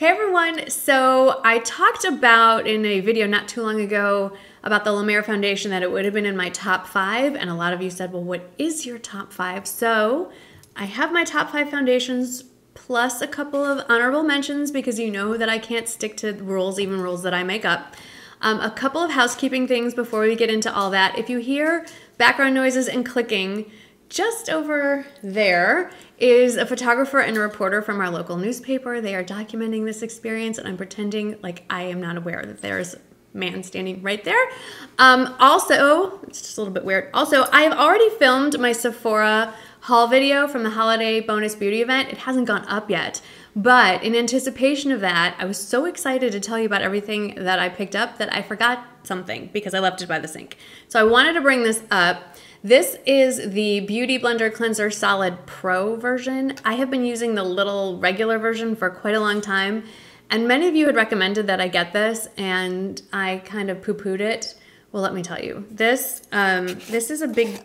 Hey everyone, so I talked about in a video not too long ago about the La Mer foundation that it would have been in my top 5, and a lot of you said, well, what is your top 5? So I have my top 5 foundations plus a couple of honorable mentions because you know that I can't stick to rules, even rules that I make up. A couple of housekeeping things before we get into all that. If you hear background noises and clicking, just over there is a photographer and a reporter from our local newspaper. They are documenting this experience, and I'm pretending like I am not aware that there's a man standing right there. Also, it's just a little bit weird. Also, I have already filmed my Sephora haul video from the holiday bonus beauty event. It hasn't gone up yet, but in anticipation of that, I was so excited to tell you about everything that I picked up that I forgot something because I left it by the sink. So I wanted to bring this up. This is the Beauty Blender Cleanser Solid Pro version. I have been using the little regular version for quite a long time, and many of you had recommended that I get this, and I kind of poo-pooed it. Well, let me tell you, this is a big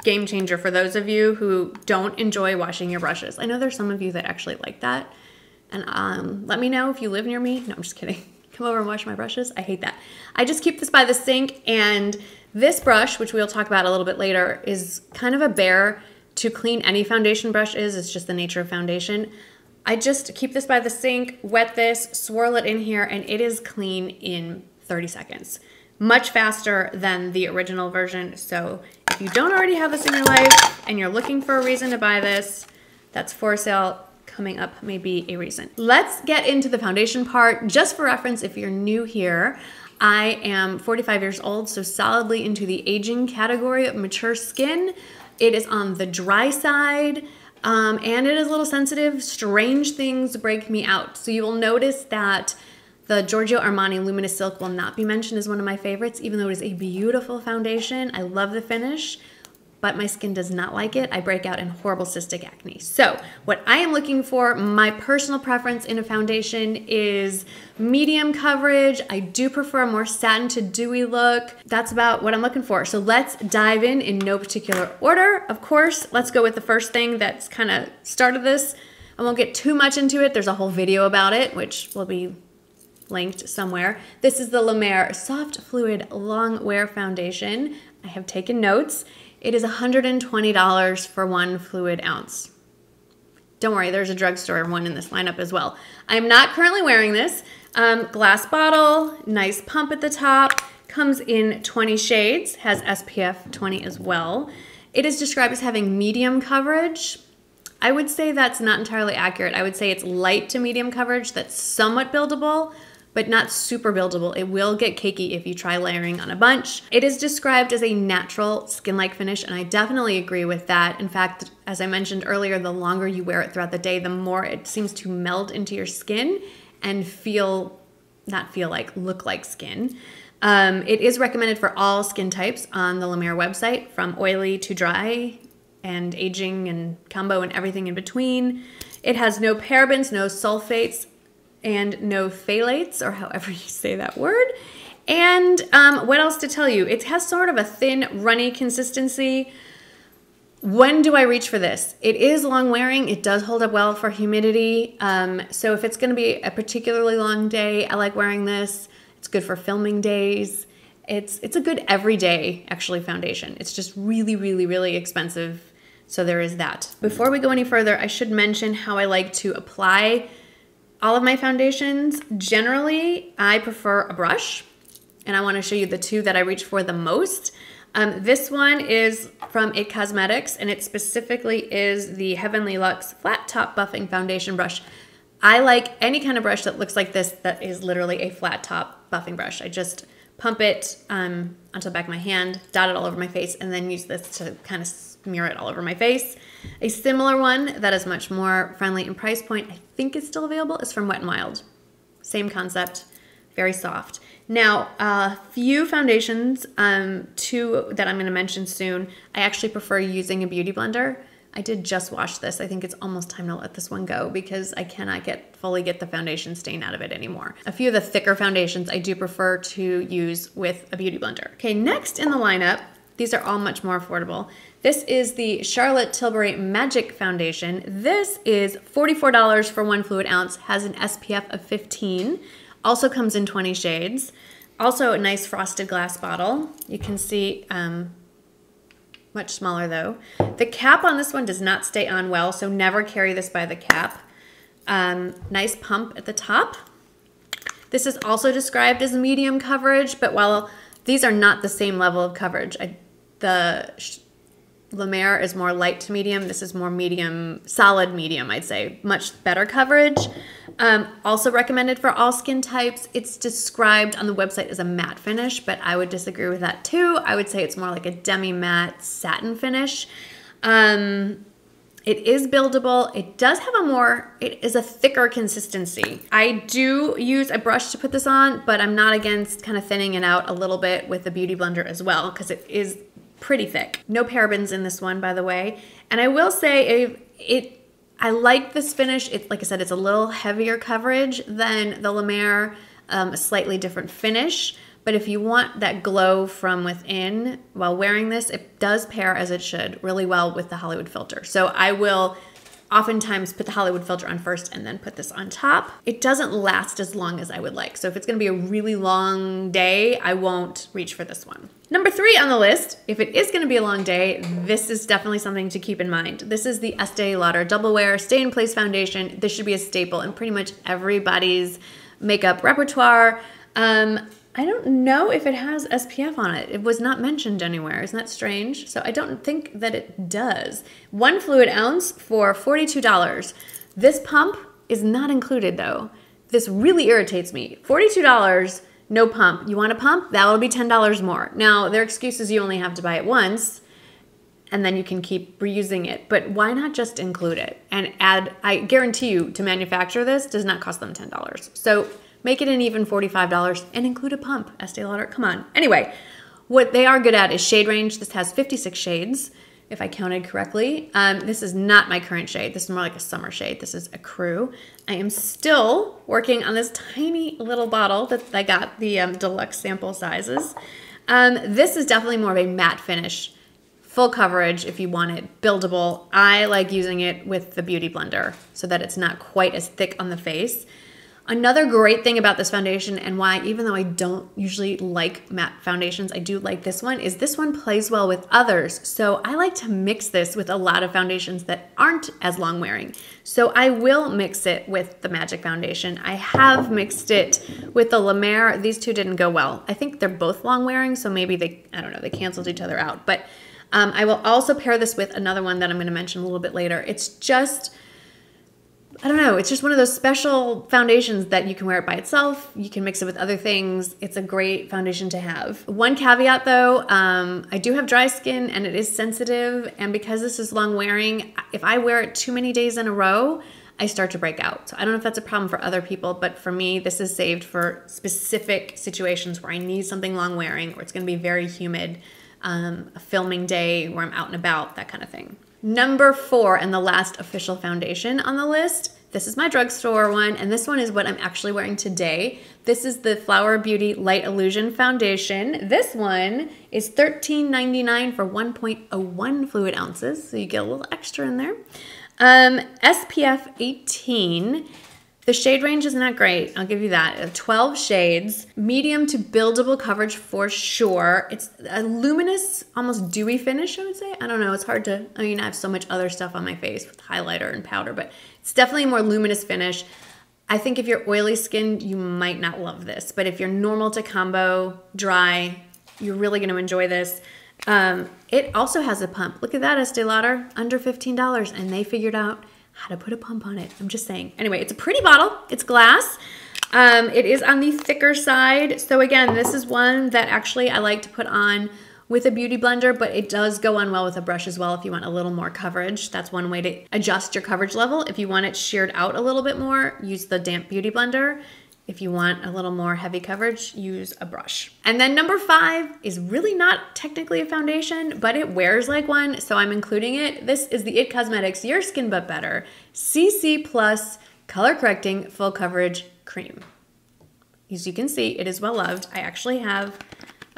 game changer for those of you who don't enjoy washing your brushes. I know there's some of you that actually like that, and let me know if you live near me. No, I'm just kidding. Come over and wash my brushes. I hate that. I just keep this by the sink, and this brush, which we'll talk about a little bit later, is kind of a bear to clean any foundation brush is. It's just the nature of foundation. I just keep this by the sink, wet this, swirl it in here, and it is clean in 30 seconds. Much faster than the original version. So if you don't already have this in your life and you're looking for a reason to buy this, that's for sale. Coming up may be a reason. Let's get into the foundation part. Just for reference, if you're new here, I am 45 years old, so solidly into the aging category of mature skin. It is on the dry side, and it is a little sensitive. Strange things break me out. So you will notice that the Giorgio Armani Luminous Silk will not be mentioned as one of my favorites, even though it is a beautiful foundation. I love the finish, but my skin does not like it. I break out in horrible cystic acne. So what I am looking for, my personal preference in a foundation is medium coverage. I do prefer a more satin to dewy look. That's about what I'm looking for. So let's dive in no particular order. Of course, let's go with the first thing that's kind of started this. I won't get too much into it. There's a whole video about it, which will be linked somewhere. This is the La Mer Soft Fluid Long Wear Foundation. I have taken notes. It is $120 for 1 fluid ounce. Don't worry, there's a drugstore one in this lineup as well. I'm not currently wearing this. Glass bottle, nice pump at the top, comes in 20 shades, has SPF 20 as well. It is described as having medium coverage. I would say that's not entirely accurate. I would say it's light to medium coverage that's somewhat buildable, but not super buildable. It will get cakey if you try layering on a bunch. It is described as a natural skin-like finish, and I definitely agree with that. In fact, as I mentioned earlier, the longer you wear it throughout the day, the more it seems to meld into your skin and look like skin. It is recommended for all skin types on the La Mer website, from oily to dry and aging and combo and everything in between. It has no parabens, no sulfates, and no phthalates, or however you say that word. And what else to tell you? It has sort of a thin, runny consistency. When do I reach for this? It is long wearing. It does hold up well for humidity. So if it's gonna be a particularly long day, I like wearing this. It's good for filming days. It's a good everyday, actually, foundation. It's just really, really, really expensive. So there is that. Before we go any further, I should mention how I like to apply all of my foundations. Generally, I prefer a brush, and I want to show you the two that I reach for the most. This one is from It Cosmetics, and it specifically is the Heavenly Luxe Flat Top Buffing Foundation Brush. I like any kind of brush that looks like this, that is literally a flat top buffing brush. I just pump it onto the back of my hand, dot it all over my face, and then use this to kind of smear it all over my face. A similar one that is much more friendly in price point, I think is still available, is from Wet n Wild. Same concept, very soft. Now, a few foundations, two that I'm gonna mention soon, I actually prefer using a beauty blender. I did just wash this. I think it's almost time to let this one go because I cannot fully get the foundation stain out of it anymore. A few of the thicker foundations I do prefer to use with a beauty blender. Okay, next in the lineup, these are all much more affordable. This is the Charlotte Tilbury Magic Foundation. This is $44 for 1 fluid ounce, has an SPF of 15, also comes in 20 shades. Also a nice frosted glass bottle. You can see, much smaller though. The cap on this one does not stay on well, so never carry this by the cap. Nice pump at the top. This is also described as medium coverage, but while these are not the same level of coverage, the La Mer is more light to medium. This is more medium, solid medium, I'd say. Much better coverage. Also recommended for all skin types. It's described on the website as a matte finish, but I would disagree with that too. I would say it's more like a demi-matte satin finish. It is buildable. It does have it is a thicker consistency. I do use a brush to put this on, but I'm not against kind of thinning it out a little bit with the Beauty Blender as well, because it is pretty thick. No parabens in this one, by the way. And I will say I like this finish. Like I said, it's a little heavier coverage than the La Mer, a slightly different finish. But if you want that glow from within while wearing this, it does pair, as it should, really well with the Hollywood filter. So I will oftentimes put the Hollywood filter on first and then put this on top. It doesn't last as long as I would like. So if it's gonna be a really long day, I won't reach for this one. Number 3 on the list, if it is gonna be a long day, this is definitely something to keep in mind. This is the Estee Lauder Double Wear Stay in Place Foundation. This should be a staple in pretty much everybody's makeup repertoire. I don't know if it has SPF on it. It was not mentioned anywhere. Isn't that strange? So I don't think that it does. 1 fluid ounce for $42. This pump is not included though. This really irritates me. $42, no pump. You want a pump? That will be $10 more. Now, their excuse is you only have to buy it once and then you can keep reusing it. But why not just include it and add, I guarantee you to manufacture this does not cost them $10. So make it an even $45 and include a pump, Estee Lauder, come on. Anyway, what they are good at is shade range. This has 56 shades, if I counted correctly. This is not my current shade. This is more like a summer shade. This is a Crew. I am still working on this tiny little bottle that I got, the deluxe sample sizes. This is definitely more of a matte finish, full coverage if you want it, buildable. I like using it with the Beauty Blender so that it's not quite as thick on the face. Another great thing about this foundation, and why even though I don't usually like matte foundations, I do like this one, is this one plays well with others. So I like to mix this with a lot of foundations that aren't as long wearing. So I will mix it with the Magic Foundation. I have mixed it with the La Mer. These two didn't go well. I think they're both long wearing, so maybe they, I don't know, they canceled each other out. But I will also pair this with another one that I'm gonna mention a little bit later. It's just, I don't know, it's just one of those special foundations that you can wear it by itself. You can mix it with other things. It's a great foundation to have. One caveat though, I do have dry skin and it is sensitive. And because this is long wearing, if I wear it too many days in a row, I start to break out. So I don't know if that's a problem for other people, but for me, this is saved for specific situations where I need something long wearing, or it's gonna be very humid, a filming day where I'm out and about, that kind of thing. Number 4, and the last official foundation on the list, this is my drugstore one, and this one is what I'm actually wearing today. This is the Flower Beauty Light Illusion Foundation. This one is $13.99 for 1.01 fluid ounces, so you get a little extra in there. SPF 18. The shade range is not great, I'll give you that. 12 shades, medium to buildable coverage for sure. It's a luminous, almost dewy finish, I would say. I don't know, it's hard to, I mean, I have so much other stuff on my face with highlighter and powder, but it's definitely a more luminous finish. I think if you're oily skinned, you might not love this, but if you're normal to combo, dry, you're really gonna enjoy this. It also has a pump. Look at that, Estee Lauder, under $15, and they figured out how to put a pump on it. I'm just saying. Anyway, it's a pretty bottle. It's glass. It is on the thicker side. So again, this is one that actually I like to put on with a Beauty Blender, but it does go on well with a brush as well if you want a little more coverage. That's one way to adjust your coverage level. If you want it sheared out a little bit more, use the damp Beauty Blender. If you want a little more heavy coverage, use a brush. And then number 5 is really not technically a foundation, but it wears like one, so I'm including it. This is the IT Cosmetics Your Skin But Better CC Plus Color Correcting Full Coverage Cream. As you can see, it is well loved. I actually have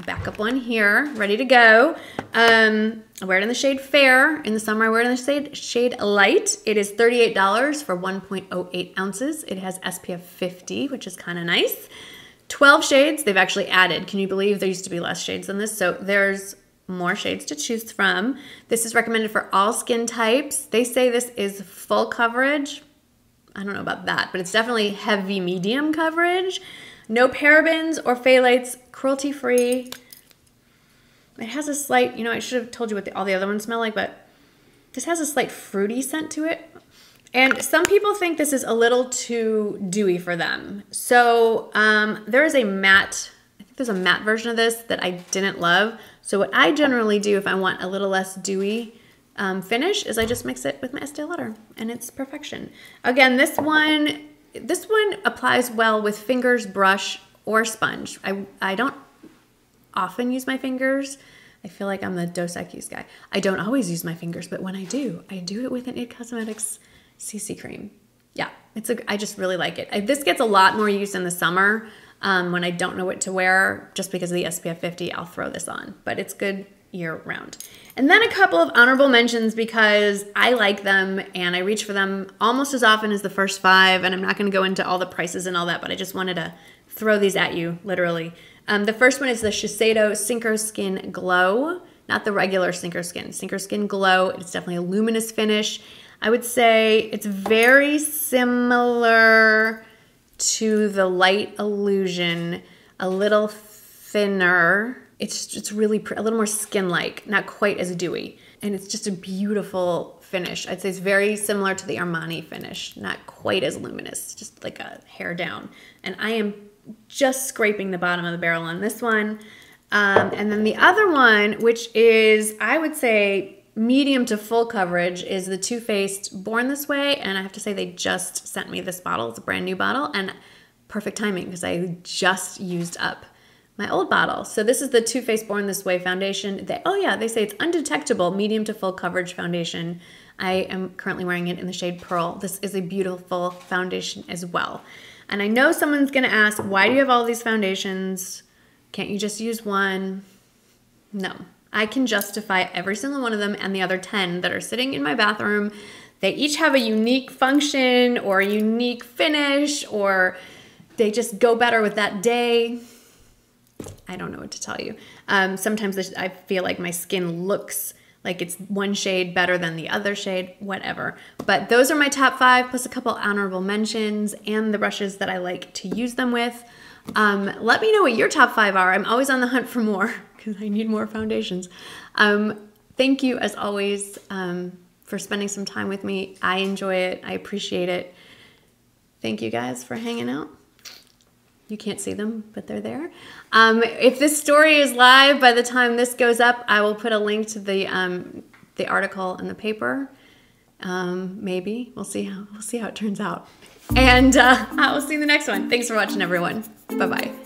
a backup one here, ready to go. I wear it in the shade Fair. In the summer, I wear it in the shade Light. It is $38 for 1.08 ounces. It has SPF 50, which is kind of nice. 12 shades they've actually added. Can you believe there used to be less shades than this? So there's more shades to choose from. This is recommended for all skin types. They say this is full coverage. I don't know about that, but it's definitely heavy medium coverage. No parabens or phthalates, cruelty-free. It has a slight, you know, I should have told you what all the other ones smell like, but this has a slight fruity scent to it. And some people think this is a little too dewy for them. So there is a matte, I think there's a matte version of this that I didn't love. So what I generally do if I want a little less dewy finish is I just mix it with my Estee Lauder and it's perfection. Again, this one applies well with fingers, brush, or sponge. I don't often use my fingers. I feel like I'm the Dos Equis guy. I don't always use my fingers, but when I do it with an IT Cosmetics CC cream. Yeah, I just really like it. This gets a lot more use in the summer when I don't know what to wear. Just because of the SPF 50, I'll throw this on, but it's good year round. And then a couple of honorable mentions because I like them and I reach for them almost as often as the first 5, and I'm not gonna go into all the prices and all that, but I just wanted to throw these at you, literally. The first one is the Shiseido Sinker Skin Glow, not the regular Sinker Skin. Sinker Skin Glow, it's definitely a luminous finish. I would say it's very similar to the Light Illusion, a little thinner. It's really a little more skin-like, not quite as dewy. And it's just a beautiful finish. I'd say it's very similar to the Armani finish, not quite as luminous, just like a hair down. And I am just scraping the bottom of the barrel on this one. And then the other one, which is, I would say, medium to full coverage, is the Too Faced Born This Way. And I have to say they just sent me this bottle. It's a brand new bottle and perfect timing because I just used up my old bottle. So this is the Too Faced Born This Way foundation. They say it's undetectable medium to full coverage foundation. I am currently wearing it in the shade Pearl. This is a beautiful foundation as well. And I know someone's gonna ask, why do you have all these foundations? Can't you just use one? No. I can justify every single one of them and the other 10 that are sitting in my bathroom. They each have a unique function or a unique finish, or they just go better with that day. I don't know what to tell you. Sometimes I feel like my skin looks like it's one shade better than the other shade, whatever. But those are my top 5, plus a couple honorable mentions and the brushes that I like to use them with. Let me know what your top 5 are. I'm always on the hunt for more because I need more foundations. Thank you, as always, for spending some time with me. I enjoy it. I appreciate it. Thank you guys for hanging out. You can't see them, but they're there. If this story is live by the time this goes up, I will put a link to the article in the paper. Maybe we'll see how it turns out. And I will see you in the next one. Thanks for watching, everyone. Bye bye.